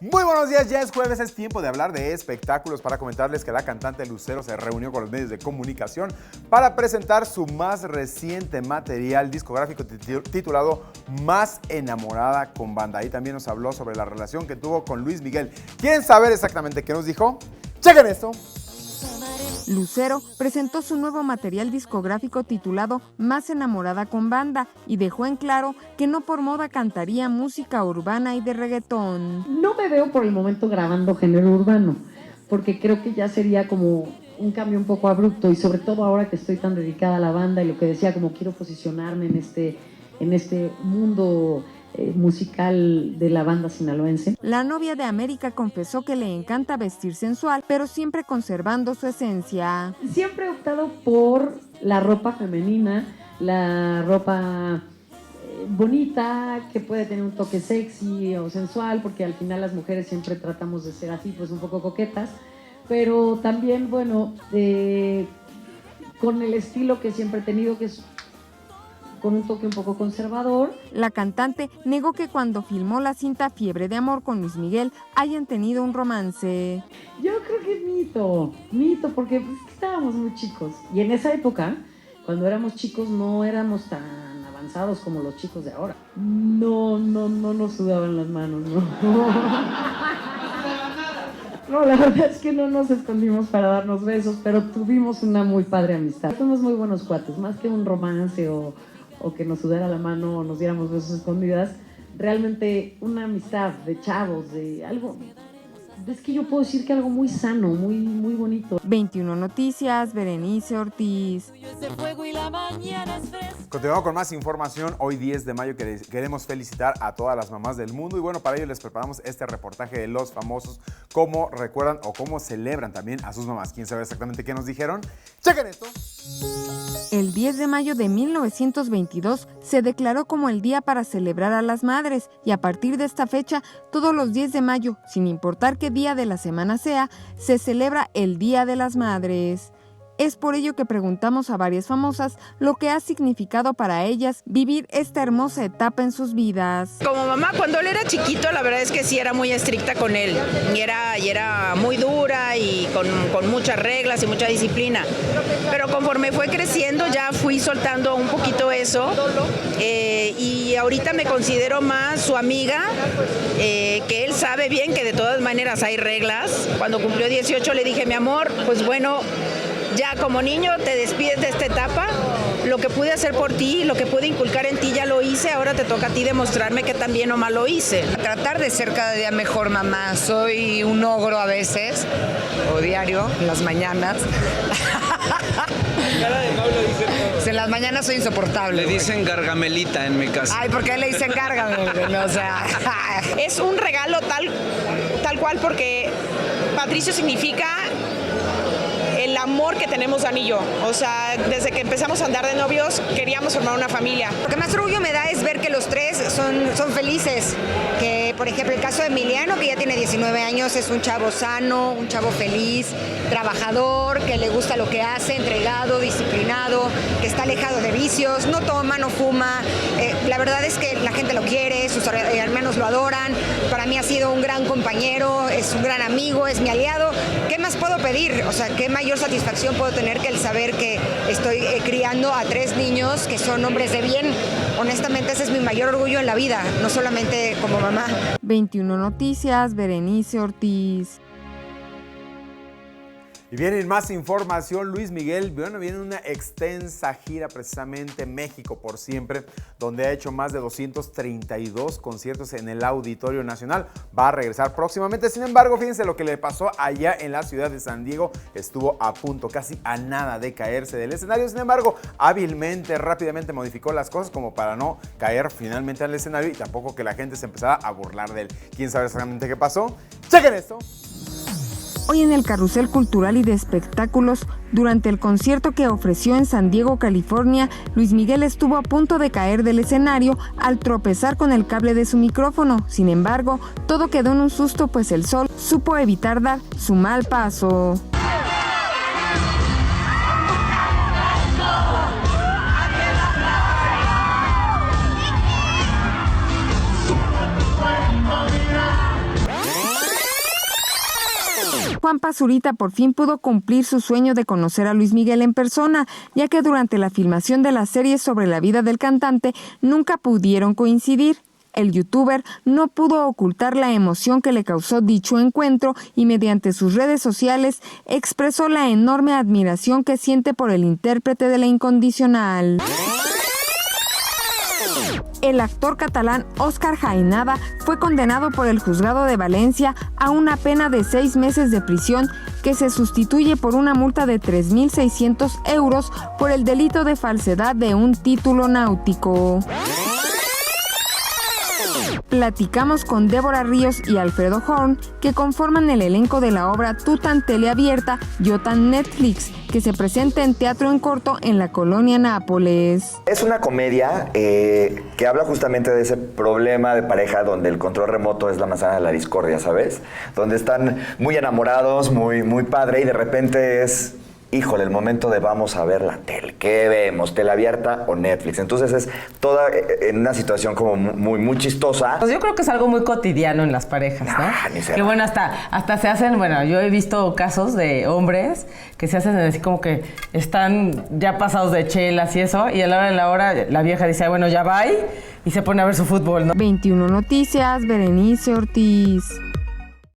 Muy buenos días, ya es jueves, es tiempo de hablar de espectáculos para comentarles que la cantante Lucero se reunió con los medios de comunicación para presentar su más reciente material discográfico titulado Más enamorada con banda. Ahí también nos habló sobre la relación que tuvo con Luis Miguel. ¿Quieren saber exactamente qué nos dijo? ¡Chequen esto! Lucero presentó su nuevo material discográfico titulado Más enamorada con banda y dejó en claro que no por moda cantaría música urbana y de reggaetón. No me veo por el momento grabando género urbano, porque creo que ya sería como un cambio un poco abrupto y sobre todo ahora que estoy tan dedicada a la banda y lo que decía, como quiero posicionarme en este mundo musical de la banda sinaloense. La novia de América confesó que le encanta vestir sensual, pero siempre conservando su esencia. Siempre he optado por la ropa femenina, la ropa bonita, que puede tener un toque sexy o sensual, porque al final las mujeres siempre tratamos de ser así, pues un poco coquetas, pero también, bueno, con el estilo que siempre he tenido, que es con un toque un poco conservador. La cantante negó que cuando filmó la cinta Fiebre de Amor con Luis Miguel hayan tenido un romance. Yo creo que es mito, porque pues, estábamos muy chicos. Y en esa época, cuando éramos chicos, no éramos tan avanzados como los chicos de ahora. No nos sudaban las manos, no. No, la verdad es que no nos escondimos para darnos besos, pero tuvimos una muy padre amistad. Fuimos muy buenos cuates, más que un romance o que nos sudara la mano o nos diéramos besos escondidas, realmente una amistad de chavos, de algo, es que yo puedo decir que algo muy sano, muy bonito. 21 Noticias, Berenice Ortiz. Continuamos con más información. Hoy 10 de mayo queremos felicitar a todas las mamás del mundo y bueno, para ello les preparamos este reportaje de los famosos, cómo recuerdan o cómo celebran también a sus mamás. ¿Quién sabe exactamente qué nos dijeron? ¡Chequen esto! El 10 de mayo de 1922 se declaró como el día para celebrar a las madres y a partir de esta fecha, todos los 10 de mayo, sin importar qué día de la semana sea, se celebra el Día de las Madres. Es por ello que preguntamos a varias famosas lo que ha significado para ellas vivir esta hermosa etapa en sus vidas. Como mamá, cuando él era chiquito, la verdad es que sí era muy estricta con él. Y era muy dura y con muchas reglas y mucha disciplina. Pero conforme fue creciendo, ya fui soltando un poquito eso. Y ahorita me considero más su amiga, que él sabe bien que de todas maneras hay reglas. Cuando cumplió 18 le dije, mi amor, pues bueno, ya como niño te despides de esta etapa, lo que pude hacer por ti, lo que pude inculcar en ti ya lo hice, ahora te toca a ti demostrarme que tan bien o mal lo hice. Tratar de ser cada día mejor mamá, soy un ogro a veces, o diario, en las mañanas. En las mañanas soy insoportable. Le dicen Gargamelita en mi casa. Ay, ¿por qué le dicen Gargamel? O sea, es un regalo tal cual porque Patricio significa el amor que tenemos Dani y yo. O sea, desde que empezamos a andar de novios, queríamos formar una familia. Lo que más orgullo me da es ver que los tres son felices. Que, por ejemplo, el caso de Emiliano, que ya tiene 19 años, es un chavo sano, un chavo feliz, trabajador, que le gusta lo que hace, entregado, disciplinado, que está alejado de vicios, no toma, no fuma. La verdad es que la gente lo quiere, sus hermanos lo adoran. Para mí ha sido un gran compañero, es un gran amigo, es mi aliado. ¿Qué más puedo pedir? O sea, ¿qué mayor satisfacción puedo tener que el saber que estoy criando a 3 niños que son hombres de bien? Honestamente, ese es mi mayor orgullo en la vida, no solamente como mamá. 21 Noticias, Berenice Ortiz. Y viene más información, Luis Miguel, bueno, viene una extensa gira precisamente México por siempre, donde ha hecho más de 232 conciertos en el Auditorio Nacional. Va a regresar próximamente, sin embargo, fíjense lo que le pasó allá en la ciudad de San Diego, estuvo a punto, casi a nada de caerse del escenario, sin embargo, hábilmente, rápidamente modificó las cosas como para no caer finalmente al escenario y tampoco que la gente se empezara a burlar de él. ¿Quién sabe exactamente qué pasó? ¡Chequen esto! Hoy en el Carrusel Cultural y de Espectáculos, durante el concierto que ofreció en San Diego, California, Luis Miguel estuvo a punto de caer del escenario al tropezar con el cable de su micrófono. Sin embargo, todo quedó en un susto, pues el sol supo evitar dar su mal paso. Juan Pazurita por fin pudo cumplir su sueño de conocer a Luis Miguel en persona, ya que durante la filmación de la serie sobre la vida del cantante nunca pudieron coincidir. El youtuber no pudo ocultar la emoción que le causó dicho encuentro y mediante sus redes sociales expresó la enorme admiración que siente por el intérprete de La Incondicional. El actor catalán Óscar Jaenada fue condenado por el juzgado de Valencia a una pena de 6 meses de prisión que se sustituye por una multa de 3.600 euros por el delito de falsedad de un título náutico. Platicamos con Débora Ríos y Alfredo Horn, que conforman el elenco de la obra Tú tan teleabierta, yo tan Netflix, que se presenta en Teatro en Corto en la colonia Nápoles. Es una comedia que habla justamente de ese problema de pareja donde el control remoto es la manzana de la discordia, ¿sabes? Donde están muy enamorados, muy padre, y de repente es... híjole, el momento de vamos a ver la tele. ¿Qué vemos? ¿Tele abierta o Netflix? Entonces es toda en una situación como muy chistosa. Pues yo creo que es algo muy cotidiano en las parejas, ¿no? Ni se que bueno, hasta se hacen, bueno, yo he visto casos de hombres que se hacen así como que están ya pasados de chelas y eso, y a la hora la vieja dice, bueno, ya bye, y se pone a ver su fútbol, ¿no? 21 Noticias, Berenice Ortiz.